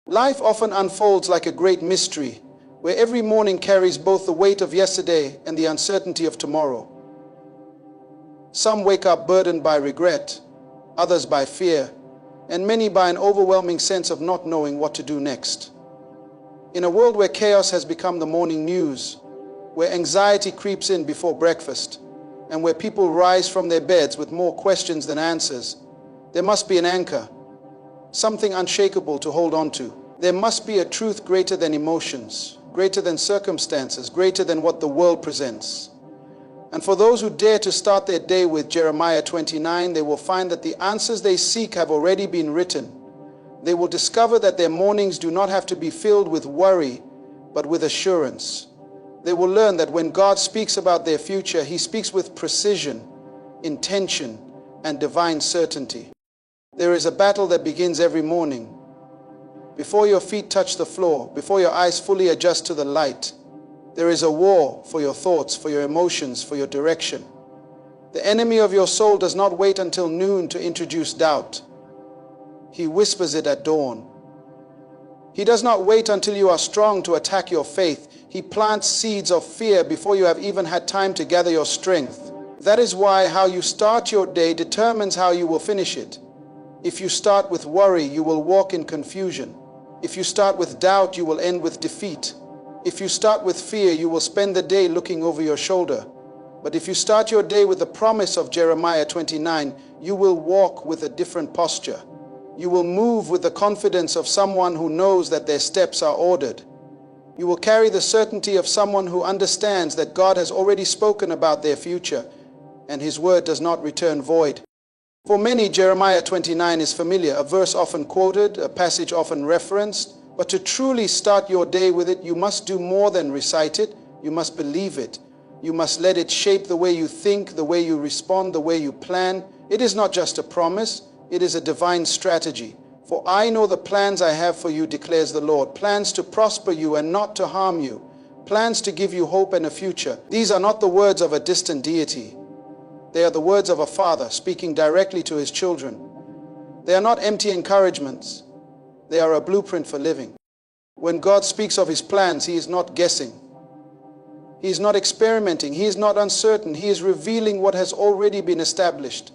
Life often unfolds like a great mystery, where every morning carries both the weight of yesterday and the uncertainty of tomorrow. Some wake up burdened by regret, others by fear, and many by an overwhelming sense of not knowing what to do next. In a world where chaos has become the morning news, where anxiety creeps in before breakfast, and where people rise from their beds with more questions than answers, there must be an anchor, something unshakable to hold on to. There must be a truth greater than emotions, greater than circumstances, greater than what the world presents. And for those who dare to start their day with Jeremiah 29, they will find that the answers they seek have already been written. They will discover that their mornings do not have to be filled with worry, but with assurance. They will learn that when God speaks about their future, He speaks with precision, intention, and divine certainty. There is a battle that begins every morning. Before your feet touch the floor, before your eyes fully adjust to the light, there is a war for your thoughts, for your emotions, for your direction. The enemy of your soul does not wait until noon to introduce doubt. He whispers it at dawn. He does not wait until you are strong to attack your faith. He plants seeds of fear before you have even had time to gather your strength. That is why how you start your day determines how you will finish it. If you start with worry, you will walk in confusion. If you start with doubt, you will end with defeat. If you start with fear, you will spend the day looking over your shoulder. But if you start your day with the promise of Jeremiah 29, you will walk with a different posture. You will move with the confidence of someone who knows that their steps are ordered. You will carry the certainty of someone who understands that God has already spoken about their future, and His word does not return void. For many, Jeremiah 29 is familiar, a verse often quoted, a passage often referenced. But to truly start your day with it, you must do more than recite it. You must believe it. You must let it shape the way you think, the way you respond, the way you plan. It is not just a promise, it is a divine strategy. For I know the plans I have for you, declares the Lord, plans to prosper you and not to harm you, plans to give you hope and a future. These are not the words of a distant deity. They are the words of a father speaking directly to his children. They are not empty encouragements. They are a blueprint for living. When God speaks of His plans, He is not guessing. He is not experimenting. He is not uncertain. He is revealing what has already been established.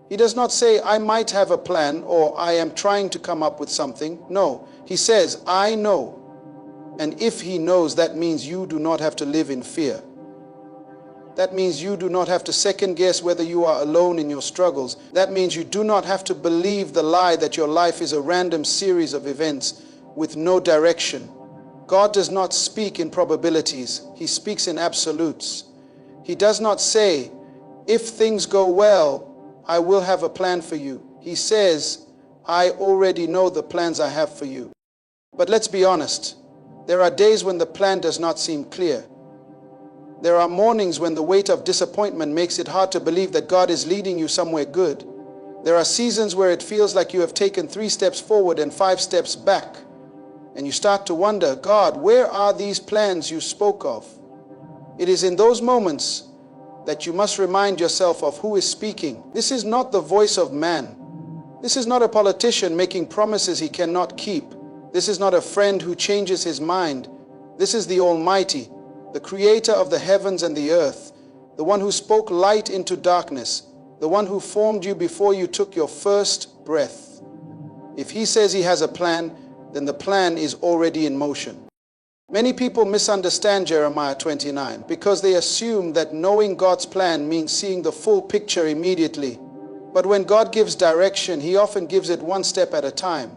He does not say, I might have a plan, or I am trying to come up with something. No, He says, I know. And if He knows, that means you do not have to live in fear. That means you do not have to second guess whether you are alone in your struggles. That means you do not have to believe the lie that your life is a random series of events with no direction. God does not speak in probabilities. He speaks in absolutes. He does not say, if things go well, I will have a plan for you. He says, I already know the plans I have for you. But let's be honest. There are days when the plan does not seem clear. There are mornings when the weight of disappointment makes it hard to believe that God is leading you somewhere good. There are seasons where it feels like you have taken 3 steps forward and 5 steps back. And you start to wonder, God, where are these plans you spoke of? It is in those moments that you must remind yourself of who is speaking. This is not the voice of man. This is not a politician making promises he cannot keep. This is not a friend who changes his mind. This is the Almighty, the Creator of the heavens and the earth, the one who spoke light into darkness, the one who formed you before you took your first breath. If He says He has a plan, then the plan is already in motion. Many people misunderstand Jeremiah 29 because they assume that knowing God's plan means seeing the full picture immediately. But when God gives direction, He often gives it one step at a time.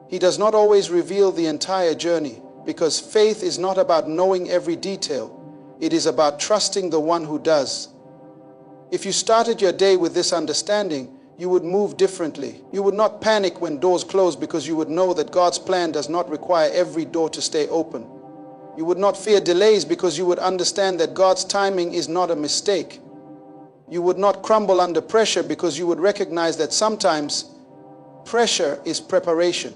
He does not always reveal the entire journey, because faith is not about knowing every detail. It is about trusting the one who does. If you started your day with this understanding, you would move differently. You would not panic when doors close because you would know that God's plan does not require every door to stay open. You would not fear delays because you would understand that God's timing is not a mistake. You would not crumble under pressure because you would recognize that sometimes pressure is preparation.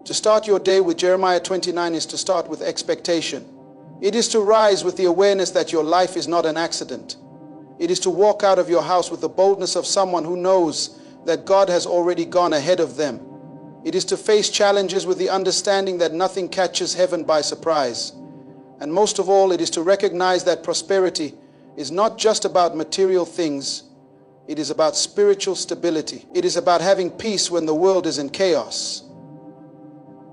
To start your day with Jeremiah 29 is to start with expectation. It is to rise with the awareness that your life is not an accident. It is to walk out of your house with the boldness of someone who knows that God has already gone ahead of them. It is to face challenges with the understanding that nothing catches heaven by surprise. And most of all, it is to recognize that prosperity is not just about material things. It is about spiritual stability. It is about having peace when the world is in chaos.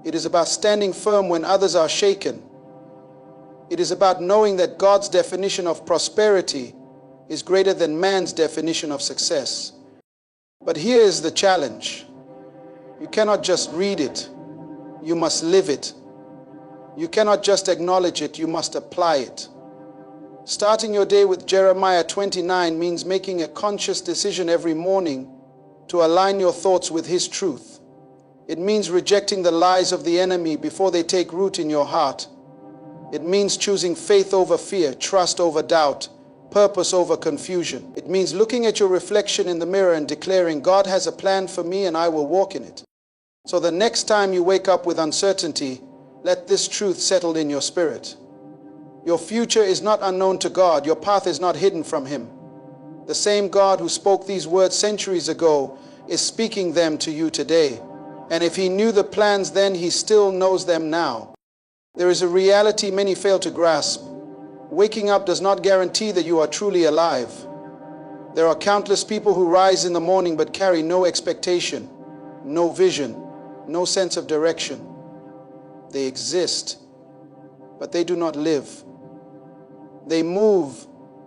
It is about standing firm when others are shaken. It is about knowing that God's definition of prosperity is greater than man's definition of success. But here is the challenge. You cannot just read it. You must live it. You cannot just acknowledge it. You must apply it. Starting your day with Jeremiah 29 means making a conscious decision every morning to align your thoughts with His truth. It means rejecting the lies of the enemy before they take root in your heart. It means choosing faith over fear, trust over doubt, purpose over confusion. It means looking at your reflection in the mirror and declaring, God has a plan for me and I will walk in it. So the next time you wake up with uncertainty, let this truth settle in your spirit. Your future is not unknown to God. Your path is not hidden from Him. The same God who spoke these words centuries ago is speaking them to you today. And if He knew the plans then, He still knows them now. There is a reality many fail to grasp. Waking up does not guarantee that you are truly alive. There are countless people who rise in the morning but carry no expectation, no vision, no sense of direction. They exist, but they do not live. They move,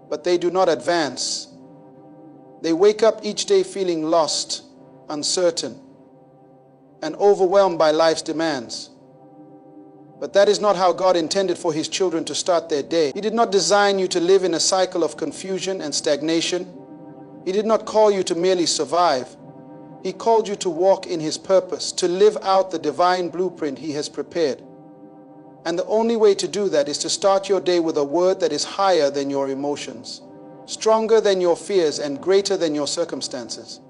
but they do not advance. They wake up each day feeling lost, uncertain, and overwhelmed by life's demands. But that is not how God intended for His children to start their day. He did not design you to live in a cycle of confusion and stagnation. He did not call you to merely survive. He called you to walk in His purpose, to live out the divine blueprint He has prepared. And the only way to do that is to start your day with a word that is higher than your emotions, stronger than your fears, and greater than your circumstances.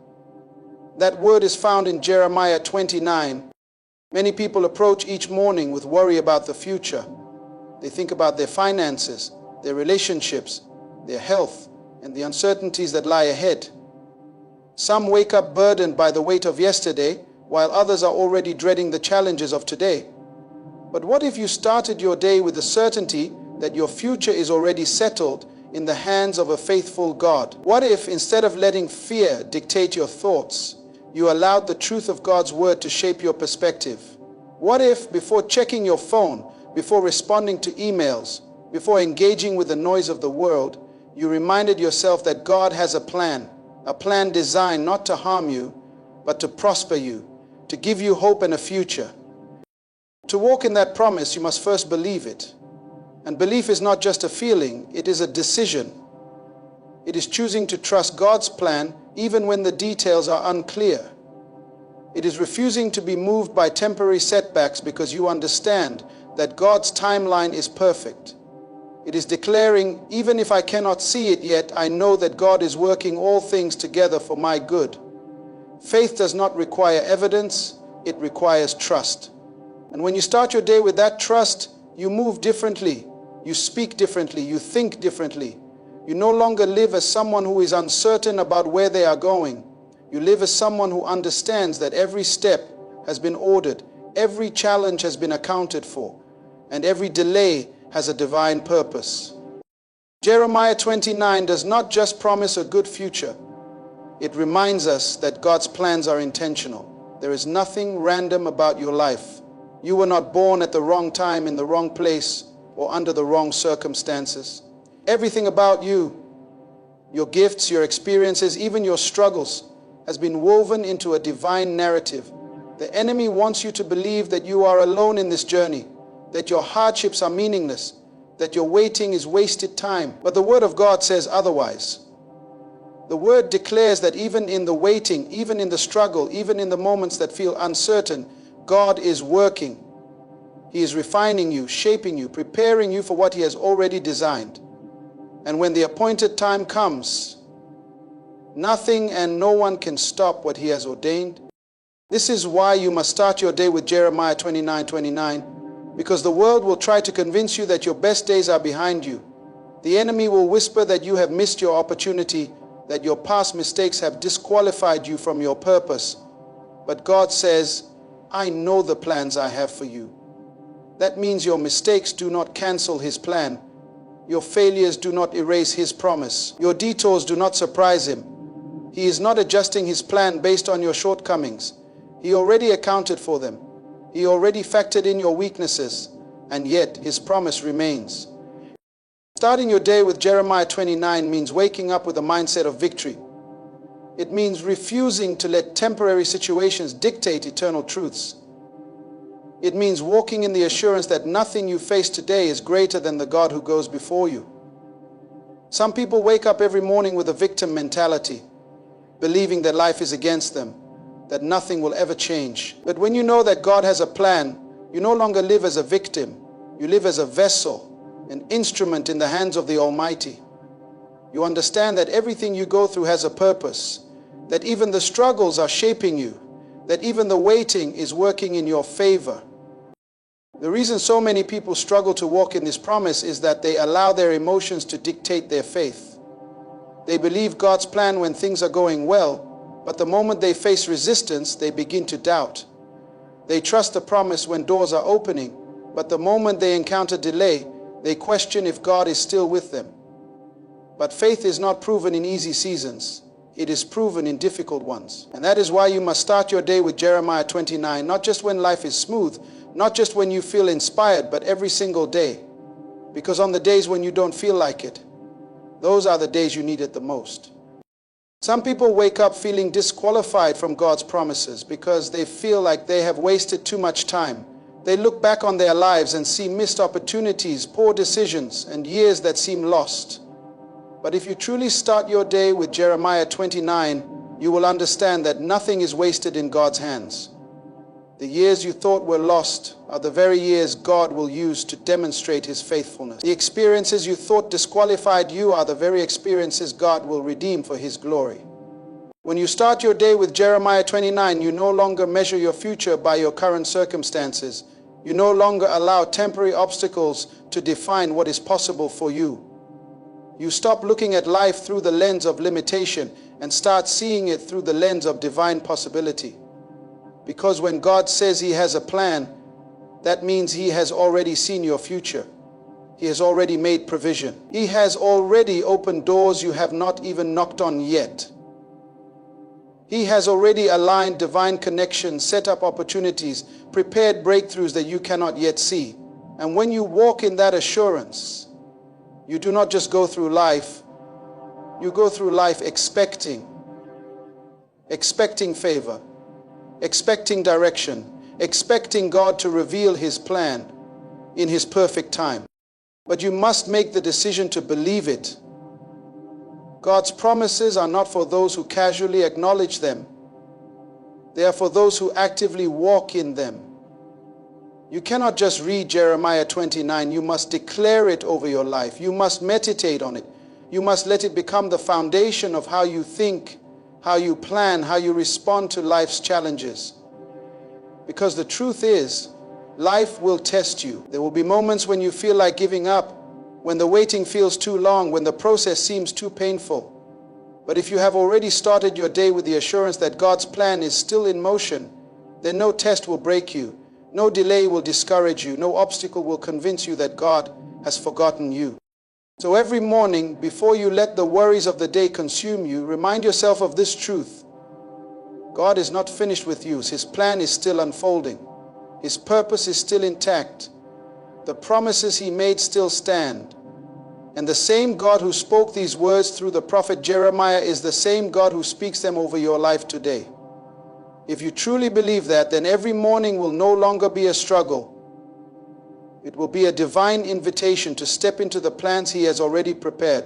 That word is found in Jeremiah 29. Many people approach each morning with worry about the future. They think about their finances, their relationships, their health, and the uncertainties that lie ahead. Some wake up burdened by the weight of yesterday, while others are already dreading the challenges of today. But what if you started your day with the certainty that your future is already settled in the hands of a faithful God? What if, instead of letting fear dictate your thoughts, you allowed the truth of God's word to shape your perspective? What if, before checking your phone, before responding to emails, before engaging with the noise of the world, you reminded yourself that God has a plan designed not to harm you, but to prosper you, to give you hope and a future? To walk in that promise, you must first believe it. And belief is not just a feeling, it is a decision. It is choosing to trust God's plan even when the details are unclear. It is refusing to be moved by temporary setbacks because you understand that God's timeline is perfect. It is declaring, even if I cannot see it yet, I know that God is working all things together for my good. Faith does not require evidence, it requires trust. And when you start your day with that trust, you move differently, you speak differently, you think differently. You no longer live as someone who is uncertain about where they are going. You live as someone who understands that every step has been ordered, every challenge has been accounted for, and every delay has a divine purpose. Jeremiah 29 does not just promise a good future. It reminds us that God's plans are intentional. There is nothing random about your life. You were not born at the wrong time, in the wrong place, or under the wrong circumstances. Everything about you, your gifts, your experiences, even your struggles, has been woven into a divine narrative. The enemy wants you to believe that you are alone in this journey, that your hardships are meaningless, that your waiting is wasted time. But the Word of God says otherwise. The Word declares that even in the waiting, even in the struggle, even in the moments that feel uncertain, God is working. He is refining you, shaping you, preparing you for what He has already designed. And when the appointed time comes, nothing and no one can stop what He has ordained. This is why you must start your day with Jeremiah 29:29, because the world will try to convince you that your best days are behind you. The enemy will whisper that you have missed your opportunity, that your past mistakes have disqualified you from your purpose. But God says, I know the plans I have for you. That means your mistakes do not cancel His plan. Your failures do not erase His promise. Your detours do not surprise Him. He is not adjusting His plan based on your shortcomings. He already accounted for them. He already factored in your weaknesses, and yet His promise remains. Starting your day with Jeremiah 29 means waking up with a mindset of victory. It means refusing to let temporary situations dictate eternal truths. It means walking in the assurance that nothing you face today is greater than the God who goes before you. Some people wake up every morning with a victim mentality, believing that life is against them, that nothing will ever change. But when you know that God has a plan, you no longer live as a victim. You live as a vessel, an instrument in the hands of the Almighty. You understand that everything you go through has a purpose, that even the struggles are shaping you, that even the waiting is working in your favor. The reason so many people struggle to walk in this promise is that they allow their emotions to dictate their faith. They believe God's plan when things are going well, but the moment they face resistance, they begin to doubt. They trust the promise when doors are opening, but the moment they encounter delay, they question if God is still with them. But faith is not proven in easy seasons. It is proven in difficult ones. And that is why you must start your day with Jeremiah 29, not just when life is smooth, not just when you feel inspired, but every single day. Because on the days when you don't feel like it, those are the days you need it the most. Some people wake up feeling disqualified from God's promises because they feel like they have wasted too much time. They look back on their lives and see missed opportunities, poor decisions, and years that seem lost. But if you truly start your day with Jeremiah 29, you will understand that nothing is wasted in God's hands. The years you thought were lost are the very years God will use to demonstrate His faithfulness. The experiences you thought disqualified you are the very experiences God will redeem for His glory. When you start your day with Jeremiah 29, you no longer measure your future by your current circumstances. You no longer allow temporary obstacles to define what is possible for you. You stop looking at life through the lens of limitation and start seeing it through the lens of divine possibility. Because when God says He has a plan, that means He has already seen your future. He has already made provision. He has already opened doors you have not even knocked on yet. He has already aligned divine connections, set up opportunities, prepared breakthroughs that you cannot yet see. And when you walk in that assurance, you do not just go through life, you go through life expecting favor, expecting direction, expecting God to reveal His plan in His perfect time. But you must make the decision to believe it. God's promises are not for those who casually acknowledge them. They are for those who actively walk in them. You cannot just read Jeremiah 29. You must declare it over your life. You must meditate on it. You must let it become the foundation of how you think, how you plan, how you respond to life's challenges. Because the truth is, life will test you. There will be moments when you feel like giving up, when the waiting feels too long, when the process seems too painful. But if you have already started your day with the assurance that God's plan is still in motion, then no test will break you. No delay will discourage you. No obstacle will convince you that God has forgotten you. So every morning, before you let the worries of the day consume you, remind yourself of this truth. God is not finished with you. His plan is still unfolding. His purpose is still intact. The promises He made still stand. And the same God who spoke these words through the prophet Jeremiah is the same God who speaks them over your life today. If you truly believe that, then every morning will no longer be a struggle. It will be a divine invitation to step into the plans He has already prepared.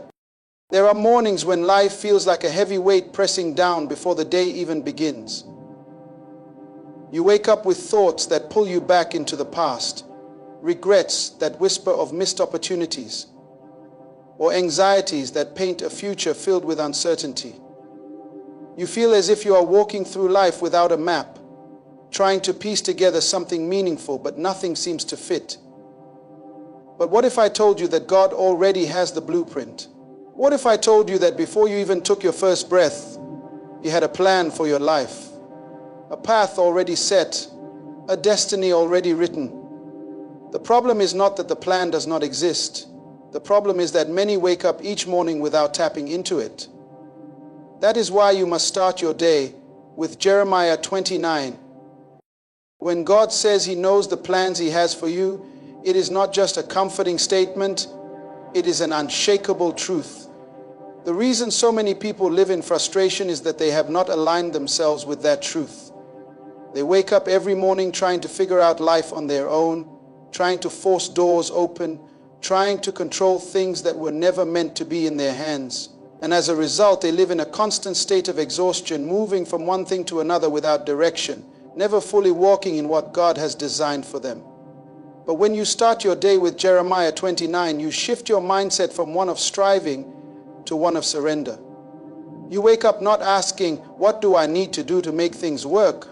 There are mornings when life feels like a heavy weight pressing down before the day even begins. You wake up with thoughts that pull you back into the past, regrets that whisper of missed opportunities, or anxieties that paint a future filled with uncertainty. You feel as if you are walking through life without a map, trying to piece together something meaningful, but nothing seems to fit. But what if I told you that God already has the blueprint? What if I told you that before you even took your first breath, He had a plan for your life, a path already set, a destiny already written. The problem is not that the plan does not exist. The problem is that many wake up each morning without tapping into it. That is why you must start your day with Jeremiah 29. When God says He knows the plans He has for you, it is not just a comforting statement, it is an unshakable truth. The reason so many people live in frustration is that they have not aligned themselves with that truth. They wake up every morning trying to figure out life on their own, trying to force doors open, trying to control things that were never meant to be in their hands. And as a result, they live in a constant state of exhaustion, moving from one thing to another without direction, never fully walking in what God has designed for them. But when you start your day with Jeremiah 29, you shift your mindset from one of striving to one of surrender. You wake up not asking, what do I need to do to make things work?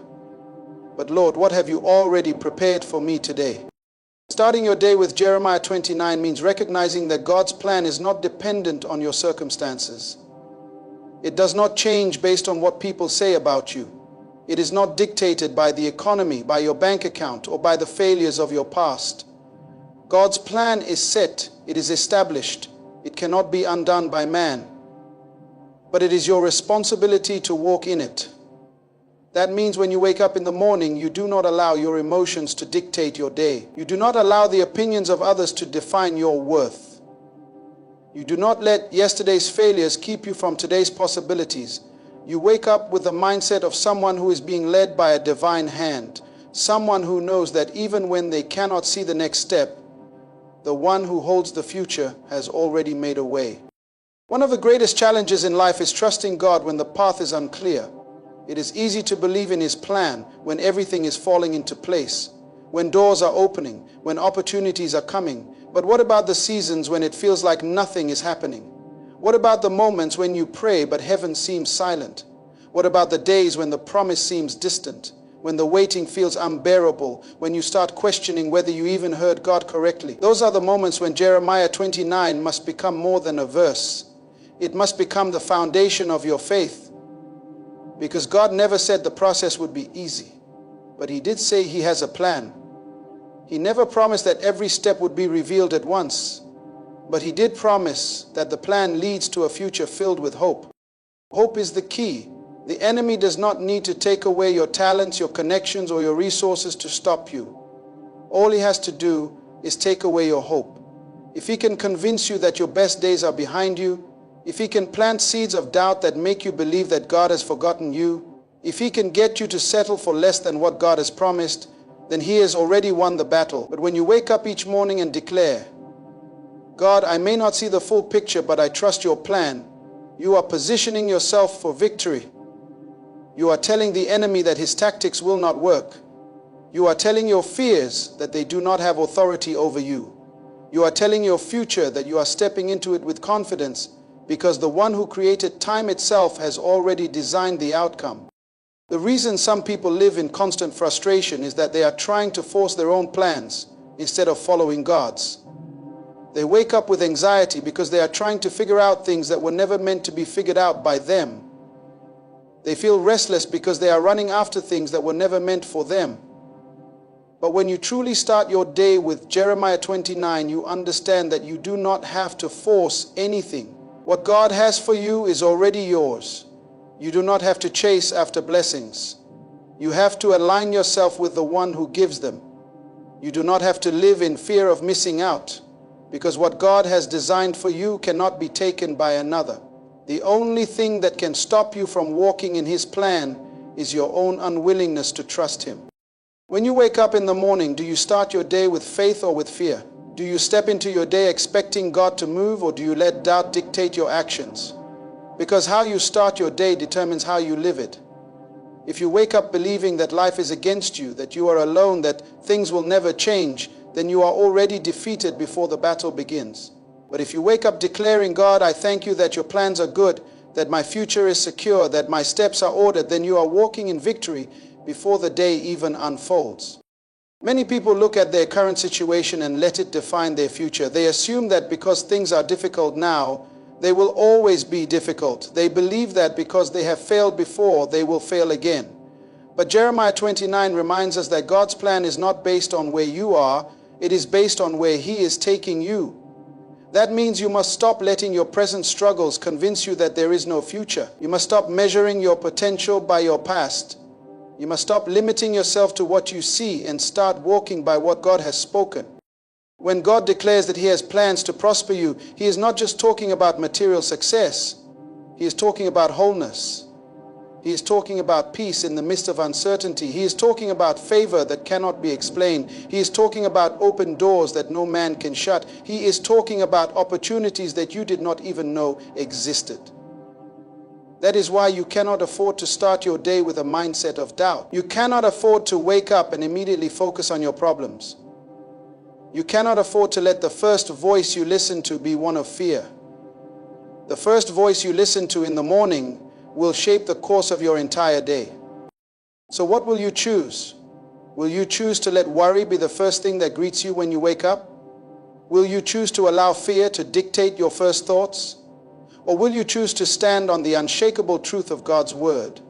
But Lord, what have you already prepared for me today? Starting your day with Jeremiah 29 means recognizing that God's plan is not dependent on your circumstances. It does not change based on what people say about you. It is not dictated by the economy, by your bank account, or by the failures of your past. God's plan is set, it is established. It cannot be undone by man. But it is your responsibility to walk in it. That means when you wake up in the morning, you do not allow your emotions to dictate your day. You do not allow the opinions of others to define your worth. You do not let yesterday's failures keep you from today's possibilities. You wake up with the mindset of someone who is being led by a divine hand, someone who knows that even when they cannot see the next step, the one who holds the future has already made a way. One of the greatest challenges in life is trusting God when the path is unclear. It is easy to believe in His plan when everything is falling into place, when doors are opening, when opportunities are coming. But what about the seasons when it feels like nothing is happening? What about the moments when you pray but heaven seems silent? What about the days when the promise seems distant, when the waiting feels unbearable, when you start questioning whether you even heard God correctly? Those are the moments when Jeremiah 29 must become more than a verse. It must become the foundation of your faith. Because God never said the process would be easy, but He did say He has a plan. He never promised that every step would be revealed at once, but He did promise that the plan leads to a future filled with hope. Hope is the key. The enemy does not need to take away your talents, your connections, or your resources to stop you. All he has to do is take away your hope. If he can convince you that your best days are behind you, if he can plant seeds of doubt that make you believe that God has forgotten you, if he can get you to settle for less than what God has promised, then he has already won the battle. But when you wake up each morning and declare, God, I may not see the full picture, but I trust your plan, you are positioning yourself for victory. You are telling the enemy that his tactics will not work. You are telling your fears that they do not have authority over you. You are telling your future that you are stepping into it with confidence, because the one who created time itself has already designed the outcome. The reason some people live in constant frustration is that they are trying to force their own plans instead of following God's. They wake up with anxiety because they are trying to figure out things that were never meant to be figured out by them. They feel restless because they are running after things that were never meant for them. But when you truly start your day with Jeremiah 29, you understand that you do not have to force anything. What God has for you is already yours. You do not have to chase after blessings. You have to align yourself with the one who gives them. You do not have to live in fear of missing out, because what God has designed for you cannot be taken by another. The only thing that can stop you from walking in His plan is your own unwillingness to trust Him. When you wake up in the morning, do you start your day with faith or with fear? Do you step into your day expecting God to move, or do you let doubt dictate your actions? Because how you start your day determines how you live it. If you wake up believing that life is against you, that you are alone, that things will never change, then you are already defeated before the battle begins. But if you wake up declaring, God, I thank you that your plans are good, that my future is secure, that my steps are ordered, then you are walking in victory before the day even unfolds. Many people look at their current situation and let it define their future. They assume that because things are difficult now, they will always be difficult. They believe that because they have failed before, they will fail again. But Jeremiah 29 reminds us that God's plan is not based on where you are, it is based on where He is taking you. That means you must stop letting your present struggles convince you that there is no future. You must stop measuring your potential by your past. You must stop limiting yourself to what you see and start walking by what God has spoken. When God declares that He has plans to prosper you, He is not just talking about material success. He is talking about wholeness. He is talking about peace in the midst of uncertainty. He is talking about favor that cannot be explained. He is talking about open doors that no man can shut. He is talking about opportunities that you did not even know existed. That is why you cannot afford to start your day with a mindset of doubt. You cannot afford to wake up and immediately focus on your problems. You cannot afford to let the first voice you listen to be one of fear. The first voice you listen to in the morning will shape the course of your entire day. So what will you choose? Will you choose to let worry be the first thing that greets you when you wake up? Will you choose to allow fear to dictate your first thoughts? Or will you choose to stand on the unshakable truth of God's word?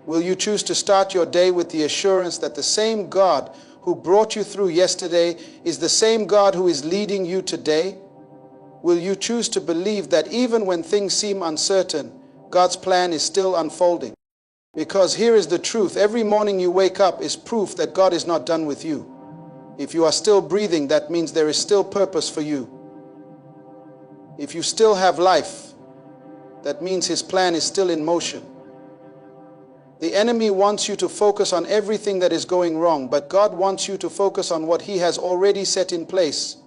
Will you choose to start your day with the assurance that the same God who brought you through yesterday is the same God who is leading you today? Will you choose to believe that even when things seem uncertain, God's plan is still unfolding? Because here is the truth. Every morning you wake up is proof that God is not done with you. If you are still breathing, that means there is still purpose for you. If you still have life, that means His plan is still in motion. The enemy wants you to focus on everything that is going wrong, but God wants you to focus on what He has already set in place.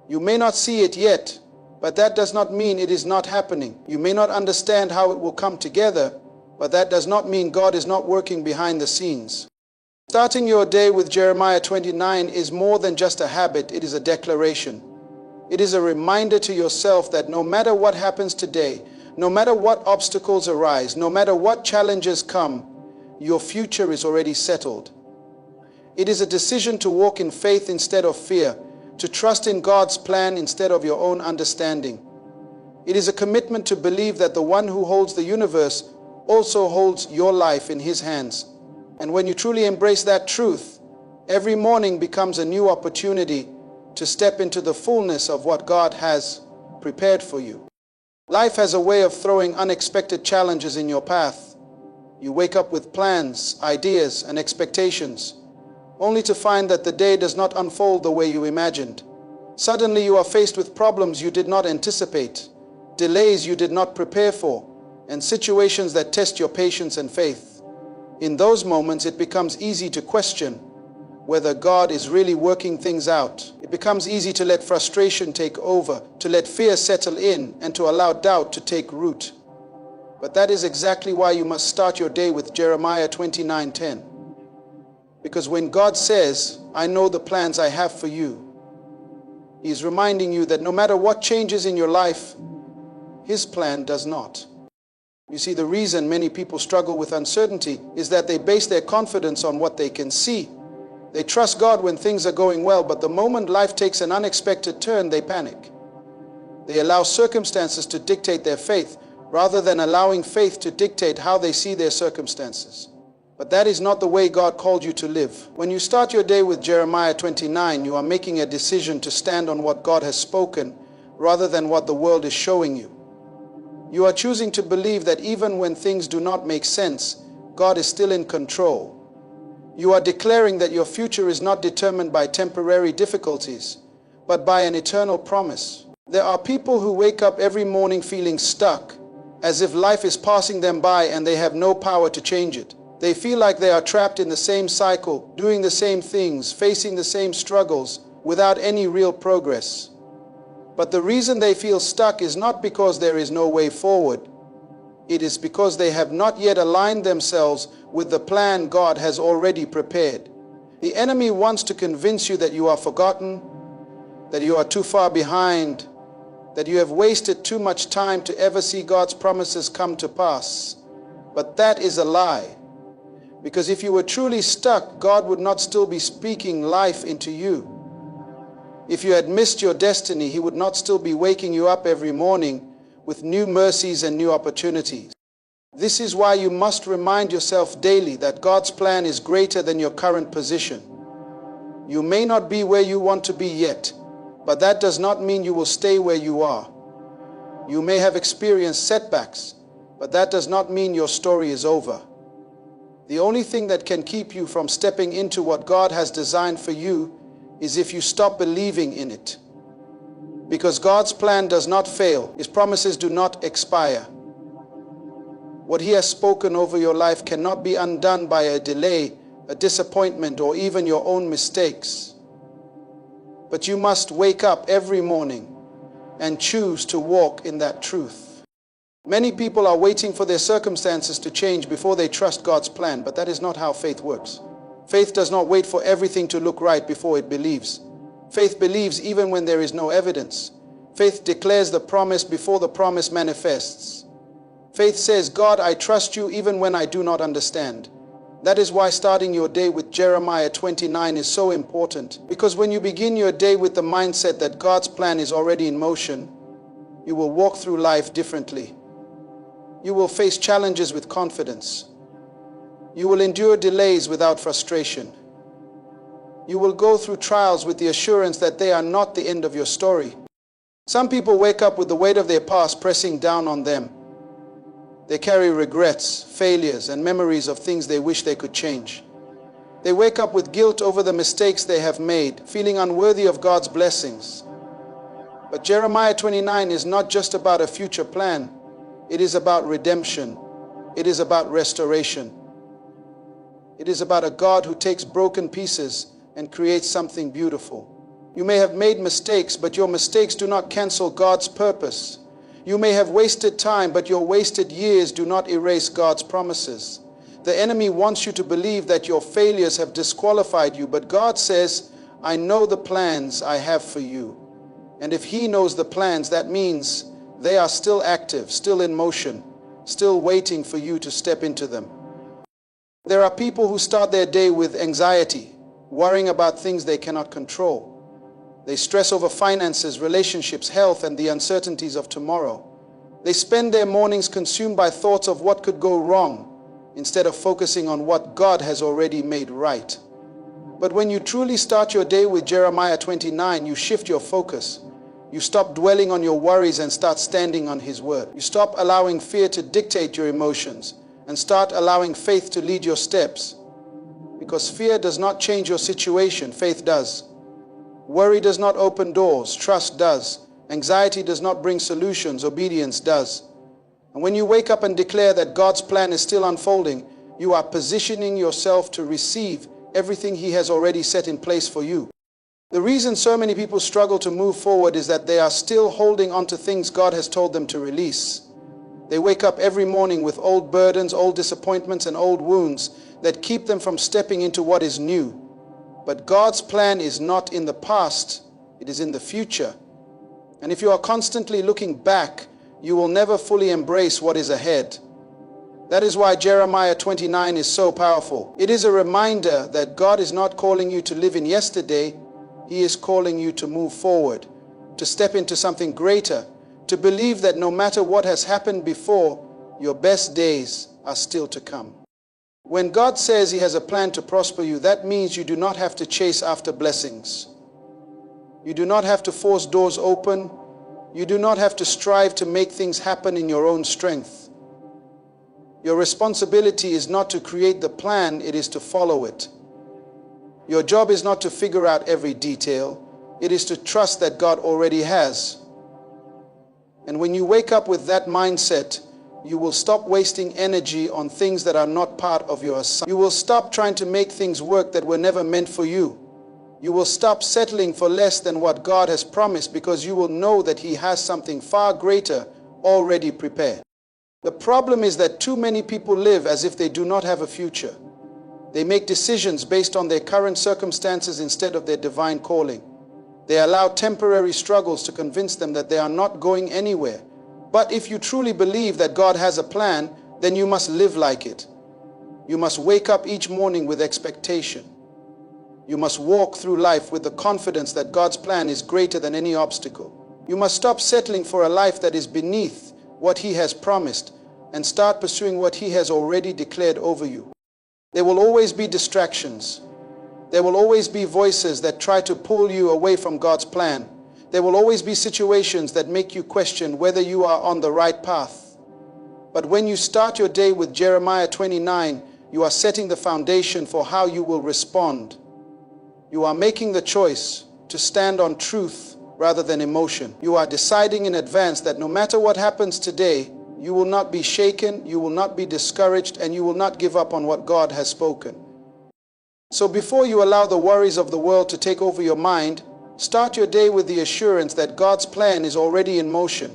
You may not see it yet, but that does not mean it is not happening. You may not understand how it will come together, but that does not mean God is not working behind the scenes. Starting your day with Jeremiah 29 is more than just a habit, it is a declaration. It is a reminder to yourself that no matter what happens today, no matter what obstacles arise, no matter what challenges come, your future is already settled. It is a decision to walk in faith instead of fear, to trust in God's plan instead of your own understanding. It is a commitment to believe that the one who holds the universe also holds your life in His hands. And when you truly embrace that truth, every morning becomes a new opportunity to step into the fullness of what God has prepared for you. Life has a way of throwing unexpected challenges in your path. You wake up with plans, ideas, and expectations, only to find that the day does not unfold the way you imagined. Suddenly you are faced with problems you did not anticipate, delays you did not prepare for, and situations that test your patience and faith. In those moments, it becomes easy to question whether God is really working things out. It becomes easy to let frustration take over, to let fear settle in, and to allow doubt to take root. But that is exactly why you must start your day with Jeremiah 29:10. Because when God says, "I know the plans I have for you," He is reminding you that no matter what changes in your life, His plan does not. You see, the reason many people struggle with uncertainty is that they base their confidence on what they can see. They trust God when things are going well, but the moment life takes an unexpected turn, they panic. They allow circumstances to dictate their faith, rather than allowing faith to dictate how they see their circumstances. But that is not the way God called you to live. When you start your day with Jeremiah 29, you are making a decision to stand on what God has spoken, rather than what the world is showing you. You are choosing to believe that even when things do not make sense, God is still in control. You are declaring that your future is not determined by temporary difficulties, but by an eternal promise. There are people who wake up every morning feeling stuck, as if life is passing them by and they have no power to change it. They feel like they are trapped in the same cycle, doing the same things, facing the same struggles, without any real progress. But the reason they feel stuck is not because there is no way forward. It is because they have not yet aligned themselves with the plan God has already prepared. The enemy wants to convince you that you are forgotten, that you are too far behind, that you have wasted too much time to ever see God's promises come to pass. But that is a lie. Because if you were truly stuck, God would not still be speaking life into you. If you had missed your destiny, He would not still be waking you up every morning with new mercies and new opportunities. This is why you must remind yourself daily that God's plan is greater than your current position. You may not be where you want to be yet, but that does not mean you will stay where you are. You may have experienced setbacks, but that does not mean your story is over. The only thing that can keep you from stepping into what God has designed for you is if you stop believing in it. Because God's plan does not fail, His promises do not expire. What He has spoken over your life cannot be undone by a delay, a disappointment, or even your own mistakes. But you must wake up every morning and choose to walk in that truth. Many people are waiting for their circumstances to change before they trust God's plan, but that is not how faith works. Faith does not wait for everything to look right before it believes. Faith believes even when there is no evidence. Faith declares the promise before the promise manifests. Faith says, God, I trust you even when I do not understand. That is why starting your day with Jeremiah 29 is so important, because when you begin your day with the mindset that God's plan is already in motion, you will walk through life differently. You will face challenges with confidence. You will endure delays without frustration. You will go through trials with the assurance that they are not the end of your story. Some people wake up with the weight of their past pressing down on them. They carry regrets, failures, and memories of things they wish they could change. They wake up with guilt over the mistakes they have made, feeling unworthy of God's blessings. But Jeremiah 29 is not just about a future plan. It is about redemption. It is about restoration. It is about a God who takes broken pieces and creates something beautiful. You may have made mistakes, but your mistakes do not cancel God's purpose. You may have wasted time, but your wasted years do not erase God's promises. The enemy wants you to believe that your failures have disqualified you, but God says, I know the plans I have for you. And if He knows the plans, that means they are still active, still in motion, still waiting for you to step into them. There are people who start their day with anxiety, worrying about things they cannot control. They stress over finances, relationships, health, and the uncertainties of tomorrow. They spend their mornings consumed by thoughts of what could go wrong, instead of focusing on what God has already made right. But when you truly start your day with Jeremiah 29, you shift your focus. You stop dwelling on your worries and start standing on His word. You stop allowing fear to dictate your emotions and start allowing faith to lead your steps. Because fear does not change your situation, faith does. Worry does not open doors, trust does. Anxiety does not bring solutions, obedience does. And when you wake up and declare that God's plan is still unfolding, you are positioning yourself to receive everything He has already set in place for you. The reason so many people struggle to move forward is that they are still holding on to things God has told them to release. They wake up every morning with old burdens, old disappointments, and old wounds that keep them from stepping into what is new. But God's plan is not in the past, it is in the future. And if you are constantly looking back, you will never fully embrace what is ahead. That is why Jeremiah 29 is so powerful. It is a reminder that God is not calling you to live in yesterday, He is calling you to move forward, to step into something greater, to believe that no matter what has happened before, your best days are still to come. When God says He has a plan to prosper you, that means you do not have to chase after blessings. You do not have to force doors open. You do not have to strive to make things happen in your own strength. Your responsibility is not to create the plan, it is to follow it. Your job is not to figure out every detail, it is to trust that God already has. And when you wake up with that mindset, you will stop wasting energy on things that are not part of your assignment. You will stop trying to make things work that were never meant for you. You will stop settling for less than what God has promised, because you will know that He has something far greater already prepared. The problem is that too many people live as if they do not have a future. They make decisions based on their current circumstances instead of their divine calling. They allow temporary struggles to convince them that they are not going anywhere. But if you truly believe that God has a plan, then you must live like it. You must wake up each morning with expectation. You must walk through life with the confidence that God's plan is greater than any obstacle. You must stop settling for a life that is beneath what He has promised and start pursuing what He has already declared over you. There will always be distractions. There will always be voices that try to pull you away from God's plan. There will always be situations that make you question whether you are on the right path. But when you start your day with Jeremiah 29, you are setting the foundation for how you will respond. You are making the choice to stand on truth rather than emotion. You are deciding in advance that no matter what happens today, you will not be shaken, you will not be discouraged, and you will not give up on what God has spoken. So before you allow the worries of the world to take over your mind, start your day with the assurance that God's plan is already in motion.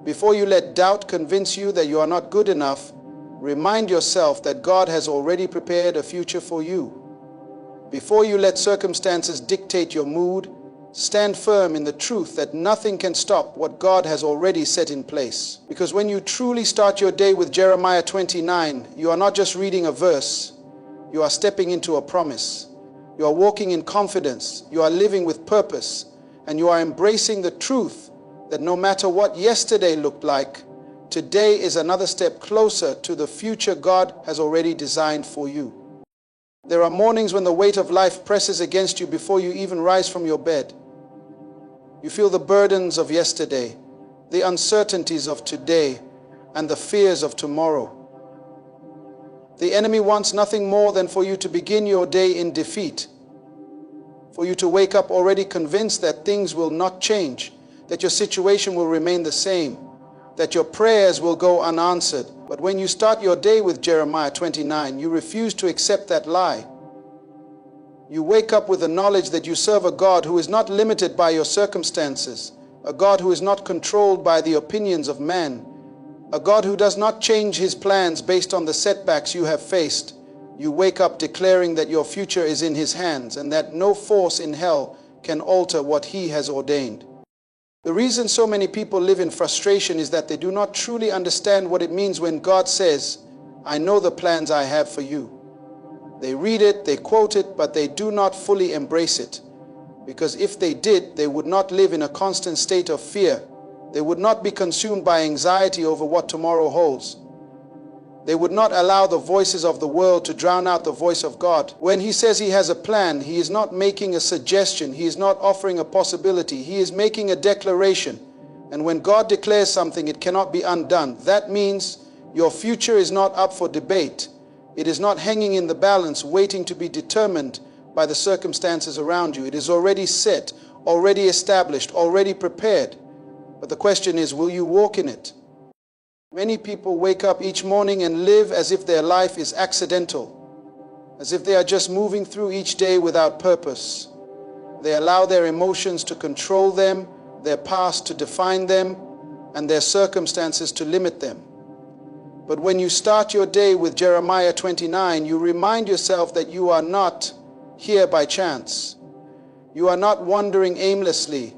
Before you let doubt convince you that you are not good enough, remind yourself that God has already prepared a future for you. Before you let circumstances dictate your mood, stand firm in the truth that nothing can stop what God has already set in place. Because when you truly start your day with Jeremiah 29, you are not just reading a verse, you are stepping into a promise. You are walking in confidence, you are living with purpose, and you are embracing the truth that no matter what yesterday looked like, today is another step closer to the future God has already designed for you. There are mornings when the weight of life presses against you before you even rise from your bed. You feel the burdens of yesterday, the uncertainties of today, and the fears of tomorrow. The enemy wants nothing more than for you to begin your day in defeat, for you to wake up already convinced that things will not change, that your situation will remain the same, that your prayers will go unanswered. But when you start your day with Jeremiah 29, you refuse to accept that lie. You wake up with the knowledge that you serve a God who is not limited by your circumstances, a God who is not controlled by the opinions of man, a God who does not change His plans based on the setbacks you have faced. You wake up declaring that your future is in His hands and that no force in hell can alter what He has ordained. The reason so many people live in frustration is that they do not truly understand what it means when God says, "I know the plans I have for you." They read it, they quote it, but they do not fully embrace it. Because if they did, they would not live in a constant state of fear. They would not be consumed by anxiety over what tomorrow holds. They would not allow the voices of the world to drown out the voice of God. When He says He has a plan, He is not making a suggestion. He is not offering a possibility. He is making a declaration. And when God declares something, it cannot be undone. That means your future is not up for debate. It is not hanging in the balance, waiting to be determined by the circumstances around you. It is already set, already established, already prepared. But the question is, will you walk in it? Many people wake up each morning and live as if their life is accidental, as if they are just moving through each day without purpose. They allow their emotions to control them, their past to define them, and their circumstances to limit them. But when you start your day with Jeremiah 29, you remind yourself that you are not here by chance. You are not wandering aimlessly.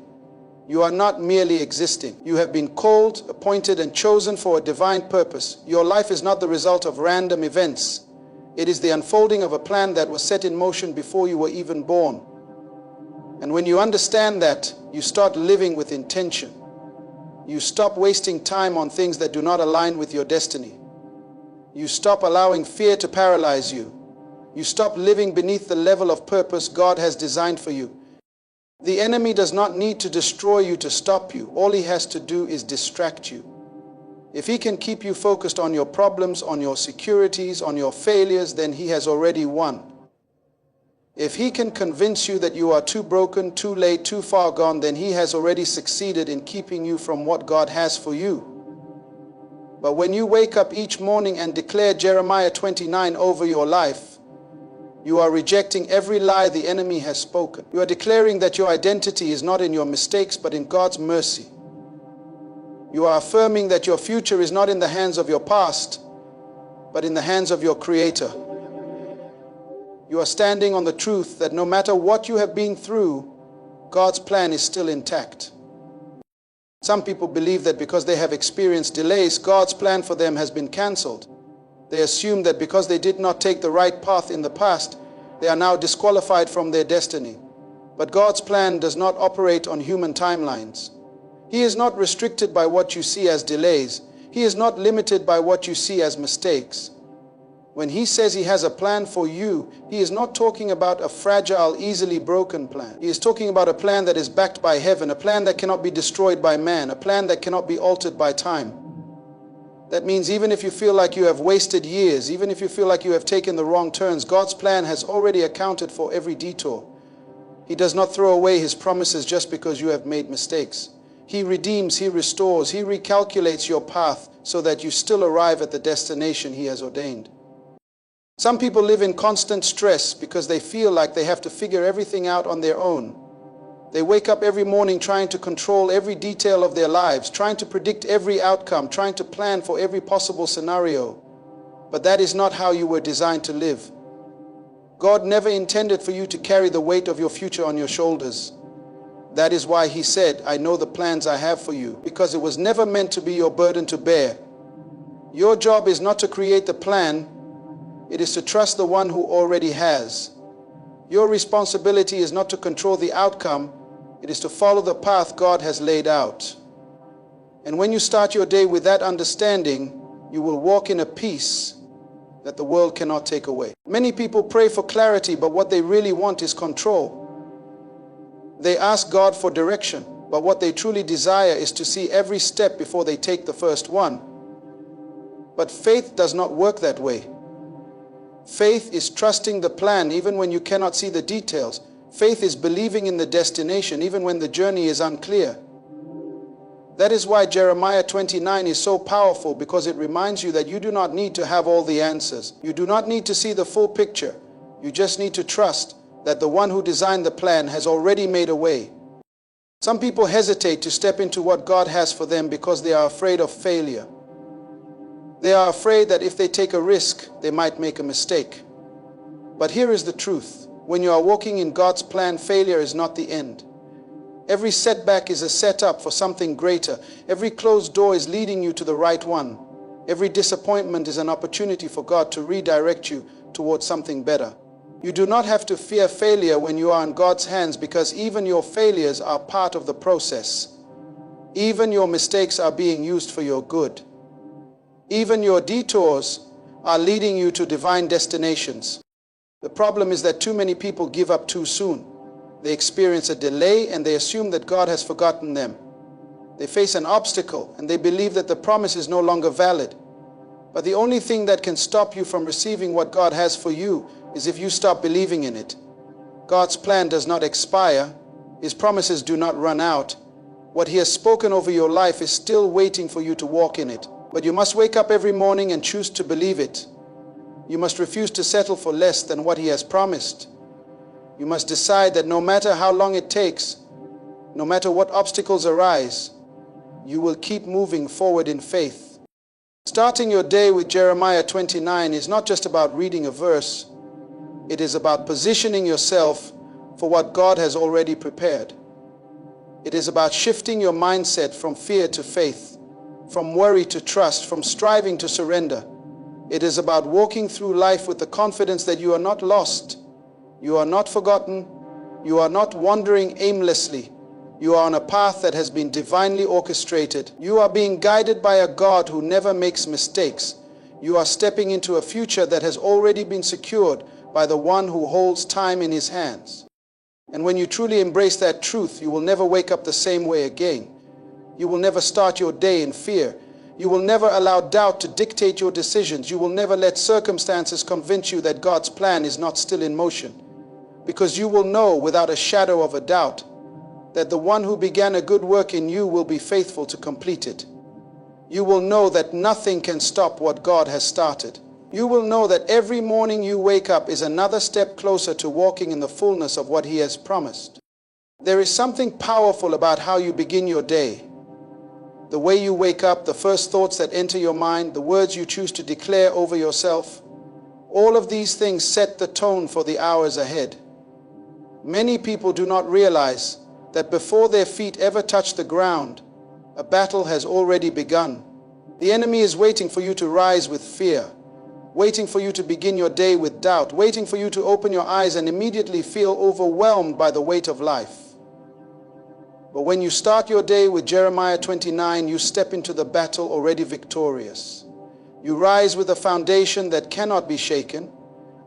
You are not merely existing. You have been called, appointed, and chosen for a divine purpose. Your life is not the result of random events. It is the unfolding of a plan that was set in motion before you were even born. And when you understand that, you start living with intention. You stop wasting time on things that do not align with your destiny. You stop allowing fear to paralyze you. You stop living beneath the level of purpose God has designed for you. The enemy does not need to destroy you to stop you. All he has to do is distract you. If he can keep you focused on your problems, on your securities, on your failures, then he has already won. If he can convince you that you are too broken, too late, too far gone, then he has already succeeded in keeping you from what God has for you. But when you wake up each morning and declare Jeremiah 29 over your life, you are rejecting every lie the enemy has spoken. You are declaring that your identity is not in your mistakes, but in God's mercy. You are affirming that your future is not in the hands of your past, but in the hands of your Creator. You are standing on the truth that no matter what you have been through, God's plan is still intact. Some people believe that because they have experienced delays, God's plan for them has been cancelled. They assume that because they did not take the right path in the past, they are now disqualified from their destiny. But God's plan does not operate on human timelines. He is not restricted by what you see as delays. He is not limited by what you see as mistakes. When He says He has a plan for you, He is not talking about a fragile, easily broken plan. He is talking about a plan that is backed by heaven, a plan that cannot be destroyed by man, a plan that cannot be altered by time. That means even if you feel like you have wasted years, even if you feel like you have taken the wrong turns, God's plan has already accounted for every detour. He does not throw away His promises just because you have made mistakes. He redeems, He restores, He recalculates your path so that you still arrive at the destination He has ordained. Some people live in constant stress because they feel like they have to figure everything out on their own. They wake up every morning trying to control every detail of their lives, trying to predict every outcome, trying to plan for every possible scenario. But that is not how you were designed to live. God never intended for you to carry the weight of your future on your shoulders. That is why He said, I know the plans I have for you, because it was never meant to be your burden to bear. Your job is not to create the plan, it is to trust the one who already has. Your responsibility is not to control the outcome, it is to follow the path God has laid out. And when you start your day with that understanding, you will walk in a peace that the world cannot take away. Many people pray for clarity, but what they really want is control. They ask God for direction, but what they truly desire is to see every step before they take the first one. But faith does not work that way. Faith is trusting the plan even when you cannot see the details. Faith is believing in the destination even when the journey is unclear. That is why Jeremiah 29 is so powerful, because it reminds you that you do not need to have all the answers. You do not need to see the full picture. You just need to trust that the one who designed the plan has already made a way. Some people hesitate to step into what God has for them because they are afraid of failure. They are afraid that if they take a risk, they might make a mistake. But here is the truth. When you are walking in God's plan, failure is not the end. Every setback is a setup for something greater. Every closed door is leading you to the right one. Every disappointment is an opportunity for God to redirect you towards something better. You do not have to fear failure when you are in God's hands, because even your failures are part of the process. Even your mistakes are being used for your good. Even your detours are leading you to divine destinations. The problem is that too many people give up too soon. They experience a delay and they assume that God has forgotten them. They face an obstacle and they believe that the promise is no longer valid. But the only thing that can stop you from receiving what God has for you is if you stop believing in it. God's plan does not expire. His promises do not run out. What He has spoken over your life is still waiting for you to walk in it. But you must wake up every morning and choose to believe it. You must refuse to settle for less than what He has promised. You must decide that no matter how long it takes, no matter what obstacles arise, you will keep moving forward in faith. Starting your day with Jeremiah 29 is not just about reading a verse. It is about positioning yourself for what God has already prepared. It is about shifting your mindset from fear to faith, from worry to trust, from striving to surrender. It is about walking through life with the confidence that you are not lost, you are not forgotten, you are not wandering aimlessly. You are on a path that has been divinely orchestrated. You are being guided by a God who never makes mistakes. You are stepping into a future that has already been secured by the one who holds time in His hands. And when you truly embrace that truth, you will never wake up the same way again. You will never start your day in fear. You will never allow doubt to dictate your decisions. You will never let circumstances convince you that God's plan is not still in motion. Because you will know without a shadow of a doubt that the one who began a good work in you will be faithful to complete it. You will know that nothing can stop what God has started. You will know that every morning you wake up is another step closer to walking in the fullness of what He has promised. There is something powerful about how you begin your day. The way you wake up, the first thoughts that enter your mind, the words you choose to declare over yourself, all of these things set the tone for the hours ahead. Many people do not realize that before their feet ever touch the ground, a battle has already begun. The enemy is waiting for you to rise with fear, waiting for you to begin your day with doubt, waiting for you to open your eyes and immediately feel overwhelmed by the weight of life. But when you start your day with Jeremiah 29, you step into the battle already victorious. You rise with a foundation that cannot be shaken,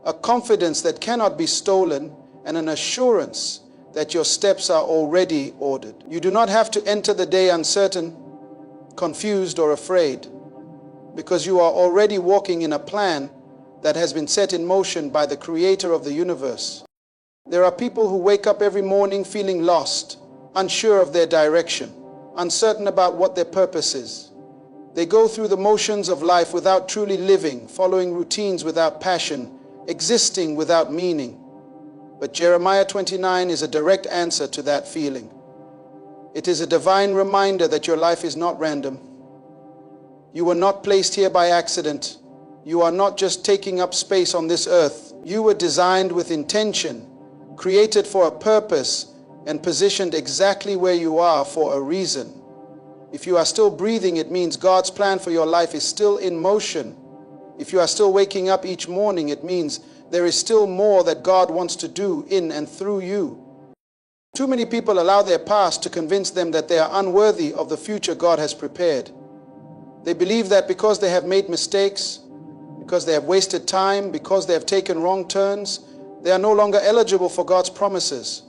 a confidence that cannot be stolen, and an assurance that your steps are already ordered. You do not have to enter the day uncertain, confused, or afraid, because you are already walking in a plan that has been set in motion by the Creator of the universe. There are people who wake up every morning feeling lost, unsure of their direction, uncertain about what their purpose is. They go through the motions of life without truly living, following routines without passion, existing without meaning. But Jeremiah 29 is a direct answer to that feeling. It is a divine reminder that your life is not random. You were not placed here by accident. You are not just taking up space on this earth. You were designed with intention, created for a purpose, and positioned exactly where you are for a reason. If you are still breathing, it means God's plan for your life is still in motion. If you are still waking up each morning, it means there is still more that God wants to do in and through you. Too many people allow their past to convince them that they are unworthy of the future God has prepared. They believe that because they have made mistakes, because they have wasted time, because they have taken wrong turns, they are no longer eligible for God's promises.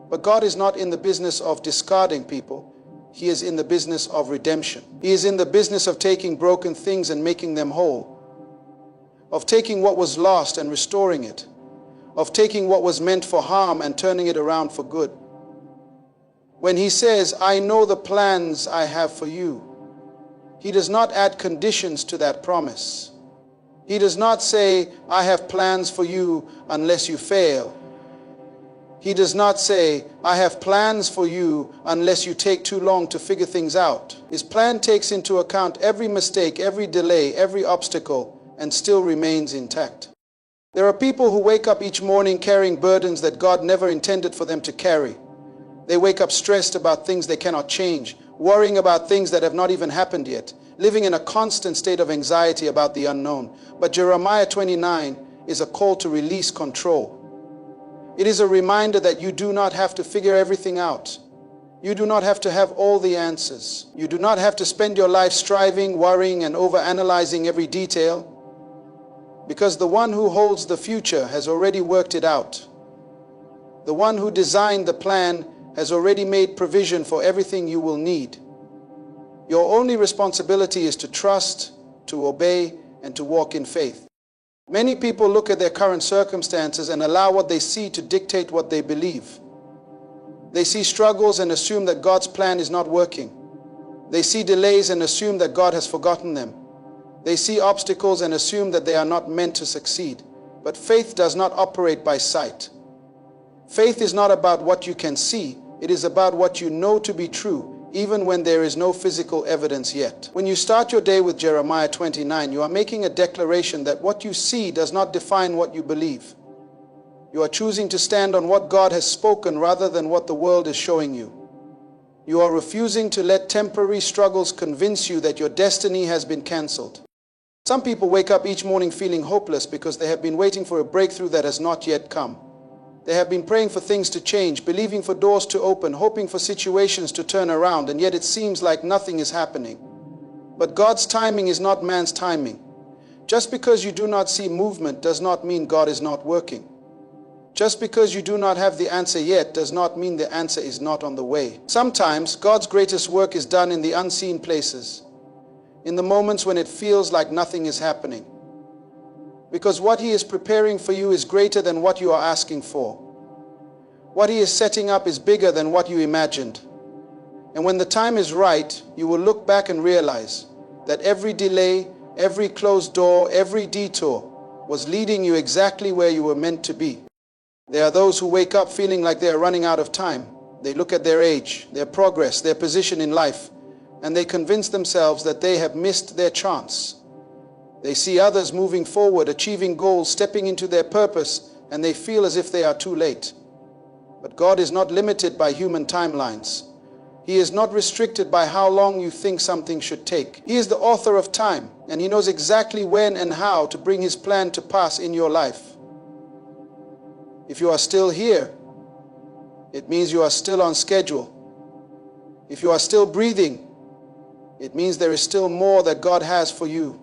But God is not in the business of discarding people. He is in the business of redemption. He is in the business of taking broken things and making them whole, of taking what was lost and restoring it, of taking what was meant for harm and turning it around for good. When He says, "I know the plans I have for you," He does not add conditions to that promise. He does not say, "I have plans for you unless you fail." He does not say, "I have plans for you unless you take too long to figure things out." His plan takes into account every mistake, every delay, every obstacle, and still remains intact. There are people who wake up each morning carrying burdens that God never intended for them to carry. They wake up stressed about things they cannot change, worrying about things that have not even happened yet, living in a constant state of anxiety about the unknown. But Jeremiah 29 is a call to release control. It is a reminder that you do not have to figure everything out. You do not have to have all the answers. You do not have to spend your life striving, worrying, and overanalyzing every detail, because the one who holds the future has already worked it out. The one who designed the plan has already made provision for everything you will need. Your only responsibility is to trust, to obey, and to walk in faith. Many people look at their current circumstances and allow what they see to dictate what they believe. They see struggles and assume that God's plan is not working. They see delays and assume that God has forgotten them. They see obstacles and assume that they are not meant to succeed. But faith does not operate by sight. Faith is not about what you can see. It is about what you know to be true, even when there is no physical evidence yet. When you start your day with Jeremiah 29, you are making a declaration that what you see does not define what you believe. You are choosing to stand on what God has spoken rather than what the world is showing you. You are refusing to let temporary struggles convince you that your destiny has been cancelled. Some people wake up each morning feeling hopeless because they have been waiting for a breakthrough that has not yet come. They have been praying for things to change, believing for doors to open, hoping for situations to turn around, and yet it seems like nothing is happening. But God's timing is not man's timing. Just because you do not see movement does not mean God is not working. Just because you do not have the answer yet does not mean the answer is not on the way. Sometimes God's greatest work is done in the unseen places, in the moments when it feels like nothing is happening. Because what He is preparing for you is greater than what you are asking for. What He is setting up is bigger than what you imagined. And when the time is right, you will look back and realize that every delay, every closed door, every detour was leading you exactly where you were meant to be. There are those who wake up feeling like they are running out of time. They look at their age, their progress, their position in life, and they convince themselves that they have missed their chance. They see others moving forward, achieving goals, stepping into their purpose, and they feel as if they are too late. But God is not limited by human timelines. He is not restricted by how long you think something should take. He is the author of time, and He knows exactly when and how to bring His plan to pass in your life. If you are still here, it means you are still on schedule. If you are still breathing, it means there is still more that God has for you.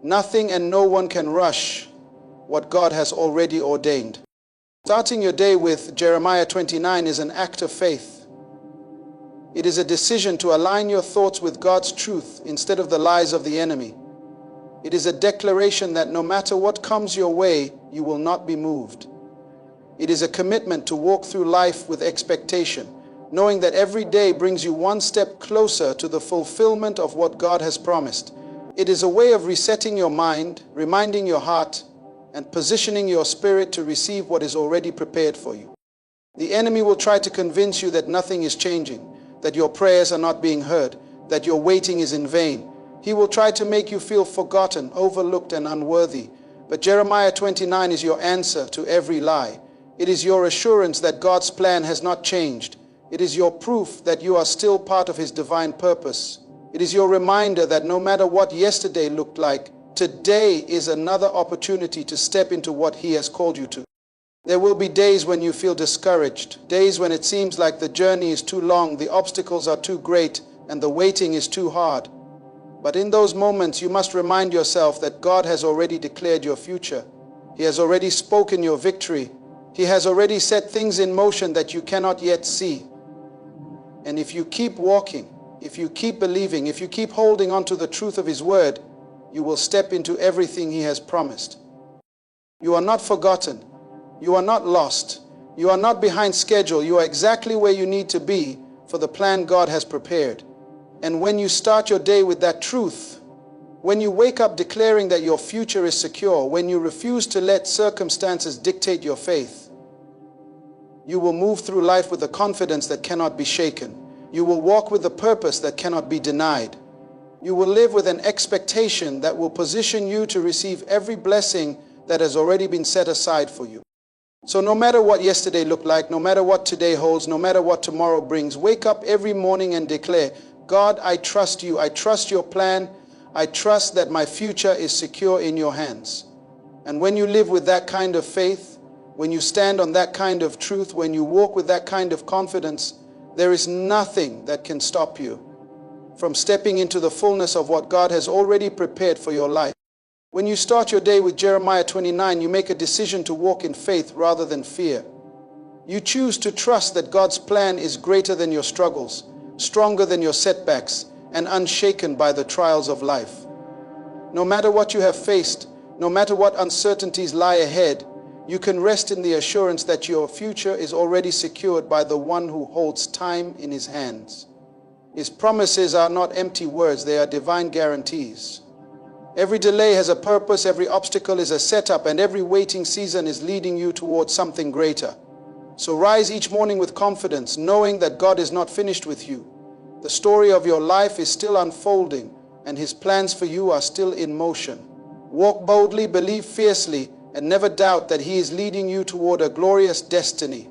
Nothing and no one can rush what God has already ordained. Starting your day with Jeremiah 29 is an act of faith. It is a decision to align your thoughts with God's truth instead of the lies of the enemy. It is a declaration that no matter what comes your way, you will not be moved. It is a commitment to walk through life with expectation, knowing that every day brings you one step closer to the fulfillment of what God has promised. It is a way of resetting your mind, reminding your heart, and positioning your spirit to receive what is already prepared for you. The enemy will try to convince you that nothing is changing, that your prayers are not being heard, that your waiting is in vain. He will try to make you feel forgotten, overlooked, and unworthy. But Jeremiah 29 is your answer to every lie. It is your assurance that God's plan has not changed. It is your proof that you are still part of His divine purpose. It is your reminder that no matter what yesterday looked like, today is another opportunity to step into what He has called you to. There will be days when you feel discouraged, days when it seems like the journey is too long, the obstacles are too great, and the waiting is too hard. But in those moments, you must remind yourself that God has already declared your future. He has already spoken your victory. He has already set things in motion that you cannot yet see. And if you keep walking, if you keep believing, if you keep holding on to the truth of His word, you will step into everything He has promised. You are not forgotten. You are not lost. You are not behind schedule. You are exactly where you need to be for the plan God has prepared. And when you start your day with that truth, when you wake up declaring that your future is secure, when you refuse to let circumstances dictate your faith, you will move through life with a confidence that cannot be shaken. You will walk with a purpose that cannot be denied. You will live with an expectation that will position you to receive every blessing that has already been set aside for you. So no matter what yesterday looked like, no matter what today holds, no matter what tomorrow brings, wake up every morning and declare, God, I trust you. I trust your plan. I trust that my future is secure in your hands. And when you live with that kind of faith, when you stand on that kind of truth, when you walk with that kind of confidence, there is nothing that can stop you from stepping into the fullness of what God has already prepared for your life. When you start your day with Jeremiah 29, you make a decision to walk in faith rather than fear. You choose to trust that God's plan is greater than your struggles, stronger than your setbacks, and unshaken by the trials of life. No matter what you have faced, no matter what uncertainties lie ahead, you can rest in the assurance that your future is already secured by the one who holds time in His hands. His promises are not empty words, they are divine guarantees. Every delay has a purpose, every obstacle is a setup, and every waiting season is leading you towards something greater. So rise each morning with confidence, knowing that God is not finished with you. The story of your life is still unfolding, and His plans for you are still in motion. Walk boldly, believe fiercely, and never doubt that He is leading you toward a glorious destiny.